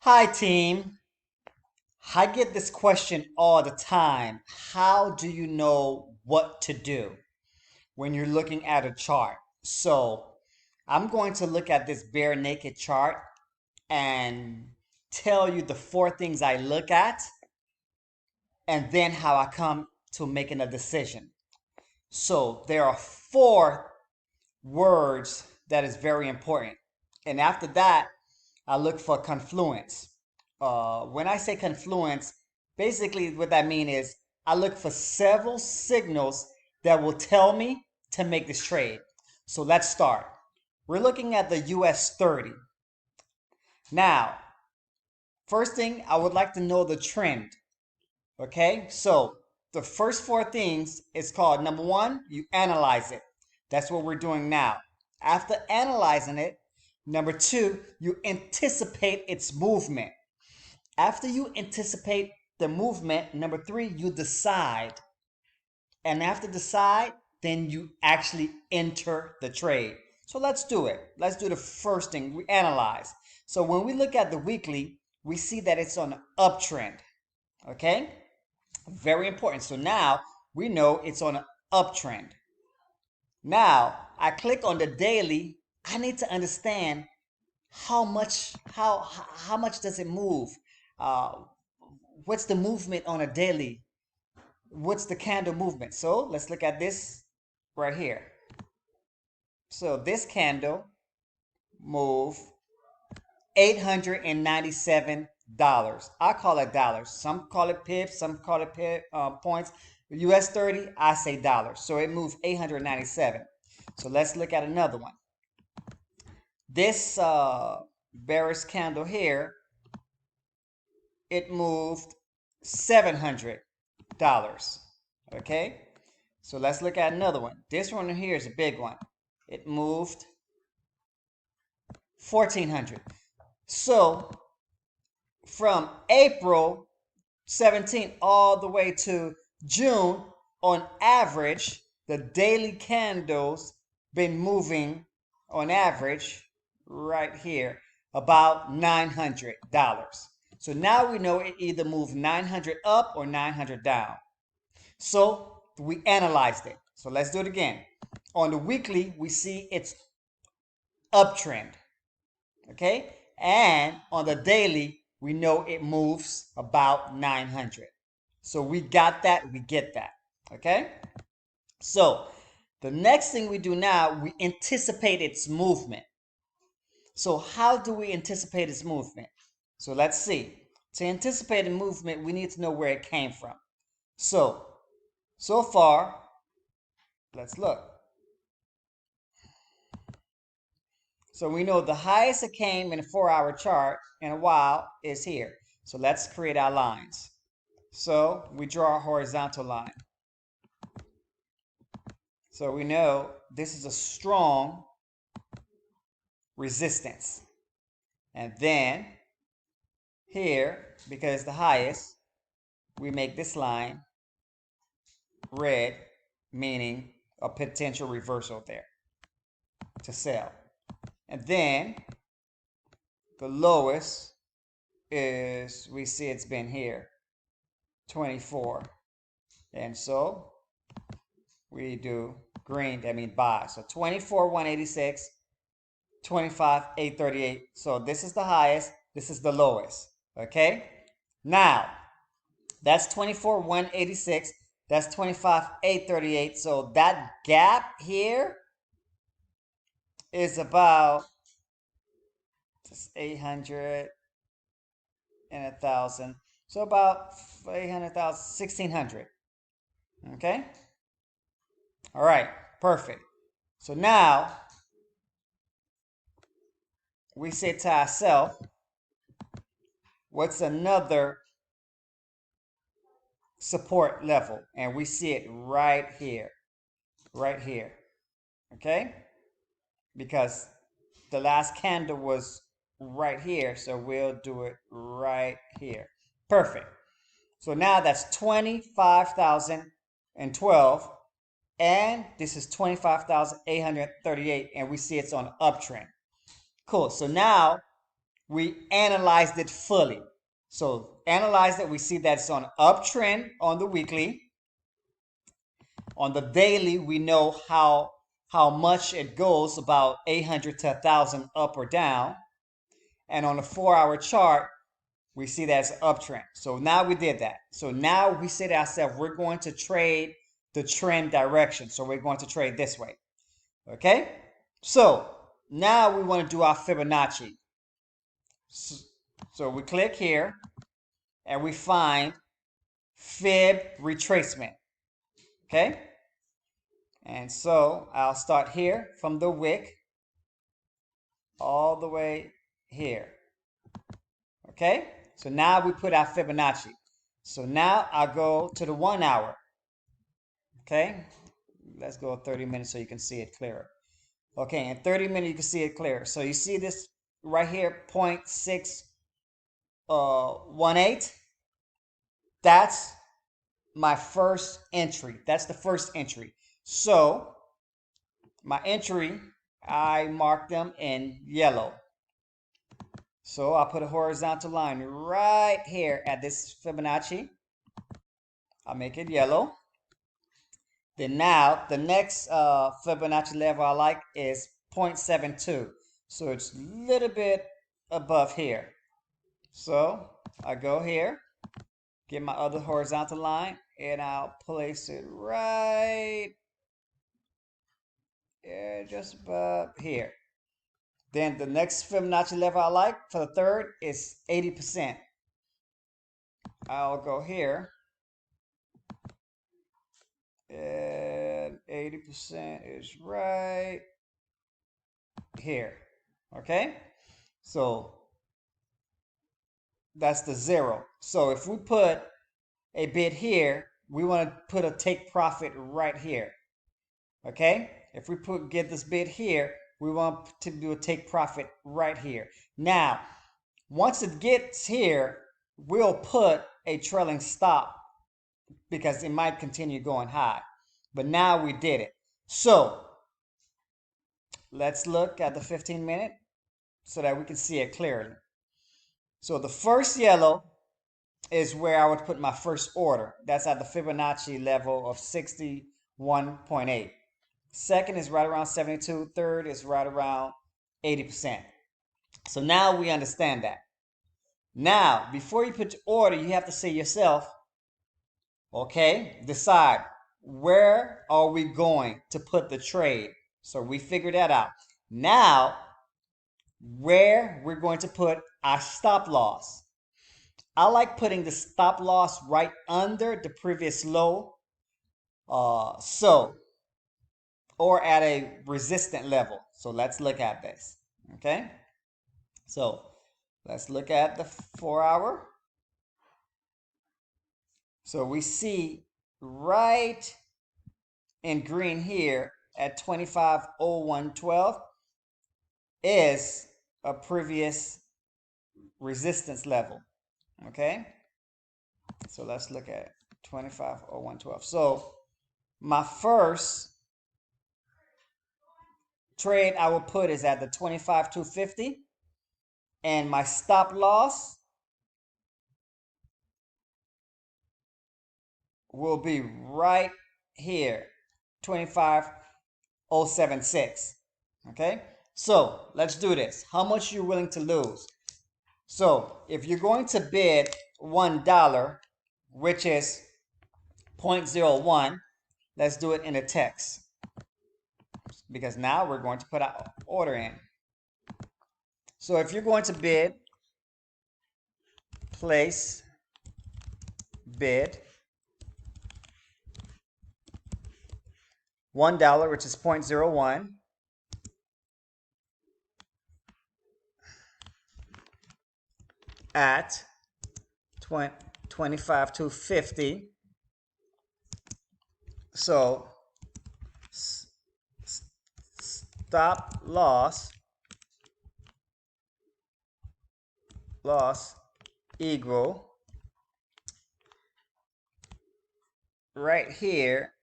Hi, team. I get this question all the time. How do you know what to do when you're looking at a chart? So, I'm going to look at this bare naked chart and tell you the four things I look at and then how I come to making a decision. So, there are four words that is very important. And after that, I look for confluence. When I say confluence, basically what that means is I look for several signals that will tell me to make this trade. So let's start. We're looking at the US30. Now, first thing, I would like to know the trend. Okay, so the first four things is called number one, you analyze it. That's what we're doing now. After analyzing it, number two, you anticipate its movement. After you anticipate the movement, number three, you decide. And after decide, then you actually enter the trade. So let's do it. Let's do the first thing. We analyze. So when we look at the weekly, we see that it's on an uptrend. Okay? Very important. So now we know it's on an uptrend. Now I click on the daily. I need to understand how much does it move? Uh, what's the movement on a daily? What's the candle movement? So let's look at this right here. So this candle move $897. I call it dollars. Some call it pips, some call it points. US30, I say dollars. So it moved 897. So let's look at another one. This bearish candle here, it moved $700. Okay, so let's look at another one. This one here is a big one. It moved 1400. So from April 17 all the way to June, on average, the daily candles been moving on average right here about $900. So now we know it either moved 900 up or 900 down. So we analyzed it. So let's do it again. On the weekly, we see it's uptrend. Okay? And on the daily, we know it moves about 900. So we got that, we get that. Okay? So the next thing we do now, we anticipate its movement. So how do we anticipate its movement? So let's see. To anticipate a movement, we need to know where it came from. So far, let's look. So we know the highest it came in a 4-hour chart in a while is here. So let's create our lines. So we draw a horizontal line. So we know this is a strong resistance. And then here, because the highest, we make this line red, meaning a potential reversal there to sell. And then the lowest is, we see it's been here, 24. And so we do green, that means buy. So 24, 186, 25, 838. So this is the highest, this is the lowest. Okay? Now, that's 24, 186. That's 25, 838. So that gap here is about just 800 and 1,000. So about 800,000, 1,600. Okay? All right, perfect. So now we say to ourselves, what's another support level? And we see it right here. Right here. Okay? Because the last candle was right here, so we'll do it right here. Perfect. So now that's 25,012, and this is 25,838, and we see it's on an uptrend. Cool. So now we analyzed it fully. So analyze it, we see that it's on uptrend on the weekly. On the daily, we know how much it goes, about 800 to 1,000 up or down. And on the 4-hour chart, we see that it's an uptrend. So now we did that. So now we say to ourselves, we're going to trade the trend direction. So we're going to trade this way. Okay? So now we want to do our Fibonacci. So we click here and we find Fib retracement. Okay? And so I'll start here from the wick all the way here. Okay? So now we put our Fibonacci. So now I'll go to the 1 hour. Okay? Let's go 30 minutes so you can see it clearer. Okay, in 30 minutes you can see it clearer. So you see this right here, 0.618. That's my first entry. That's the first entry. So my entry, I mark them in yellow. So I'll put a horizontal line right here at this Fibonacci. I'll make it yellow. Then now the next Fibonacci level I like is 0.72. So it's a little bit above here. So I go here, get my other horizontal line, and I'll place it right just above here. Then the next Fibonacci level I like for the third is 80%. I'll go here, and 80% is right here. Okay? So that's the 0. So if we put a bid here, we want to put a take profit right here. Okay? If we get this bid here, we want to do a take profit right here. Now, once it gets here, we'll put a trailing stop because it might continue going high. But now we did it. So let's look at the 15-minute so that we can see it clearly. So the first yellow is where I would put my first order. That's at the Fibonacci level of 61.8. Second is right around 72. Third is right around 80%. So now we understand that. Now, before you put your order, you have to say yourself, okay, decide where are we going to put the trade. So we figured that out. Now, where we're going to put our stop loss. I like putting the stop loss right under the previous low. Or at a resistant level. So let's look at this. Okay. So let's look at the 4-hour. So we see right in green here at 25.0112 is a previous resistance level. Okay. So let's look at 25.0112. So my first trade I will put is at the 25.250, and my stop loss will be right here, 25.076. Okay, so let's do this. How much you're willing to lose? So if you're going to bid $1, which is 0.01, let's do it in a text, because now we're going to put our order in. So if you're going to bid, place bid $1, which is 0.01, at 25.250. So stop loss equal right here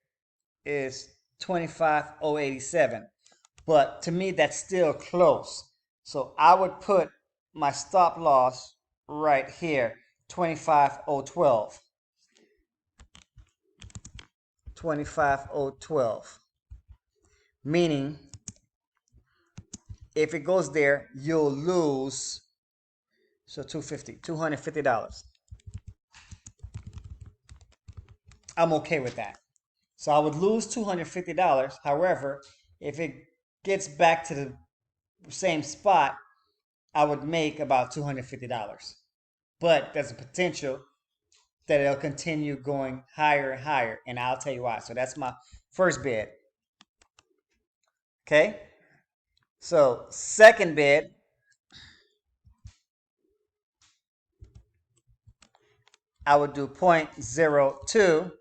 is 25.087, but to me that's still close. So I would put my stop loss right here, 25,012. 25,012. Meaning, if it goes there, you'll lose, so $250. I'm okay with that. So I would lose $250. However, if it gets back to the same spot, I would make about $250. But there's a potential that it'll continue going higher and higher, and I'll tell you why. So that's my first bid. Okay? So second bid, I would do 0.02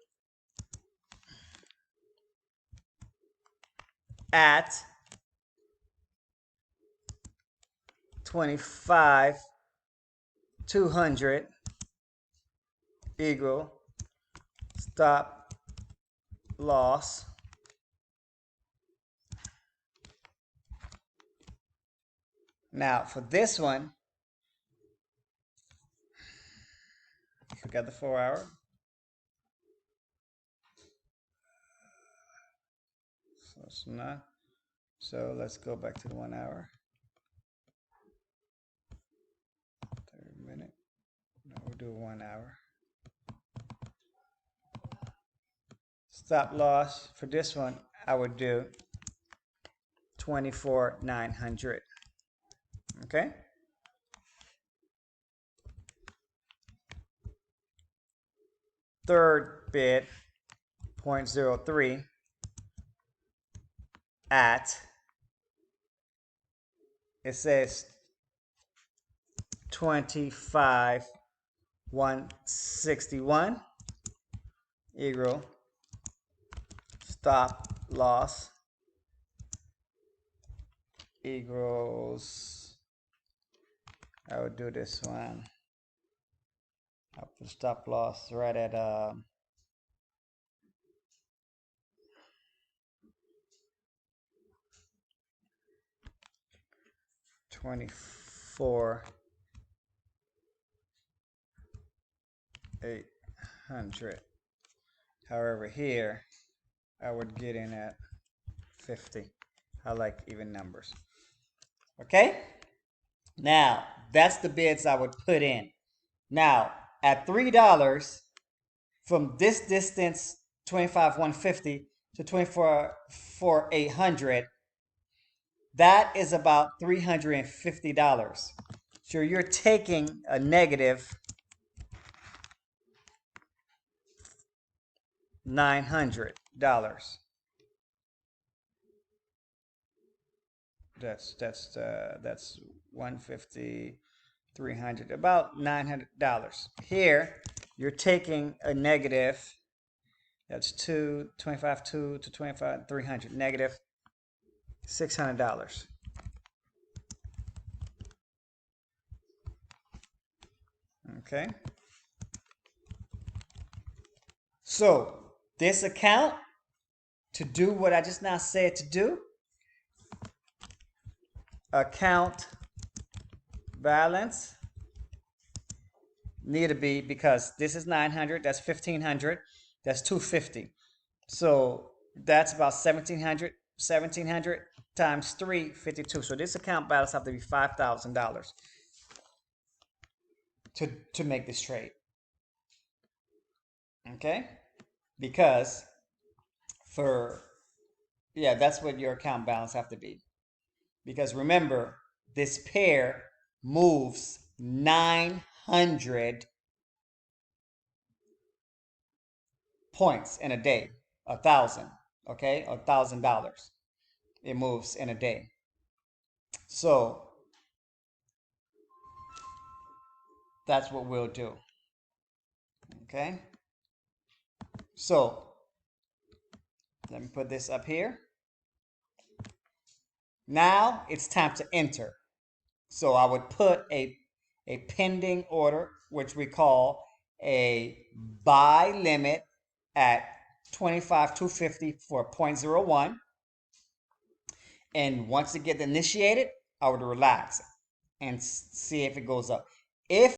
at 25,200 equal stop loss now for this one. Forgot the 4 hour. So it's not. So let's go back to the 1 hour. 30 minute. No, we'll do 1 hour. Stop loss for this one, I would do 24,900. Okay. Third bid, 0.03 at, it says 25,161 equal stop loss equals, I would do this one. I'll put stop loss right at 24,800. However, here I would get in at 50. I like even numbers. Okay? Now, that's the bids I would put in. Now, at $3 from this distance, 25,150 to 24,800, that is about $350. So you're taking a negative $900. That's 150, 300, about $900. Here, you're taking a negative, that's 25,2 to 25,300, negative $600. Okay. So this account, to do what I just now said to do, account balance need to be, because this is 900, that's 1,500, that's 250. So that's about 1,700 times 3, 52. So this account balance have to be $5,000 to make this trade. Okay? Because that's what your account balance have to be. Because remember, this pair moves 900 points in a day, 1,000, okay, $1,000. It moves in a day. So that's what we'll do. Okay. So let me put this up here. Now it's time to enter. So I would put a pending order, which we call a buy limit at 25,250 for 0.01. And once it gets initiated, I would relax and see if it goes up. If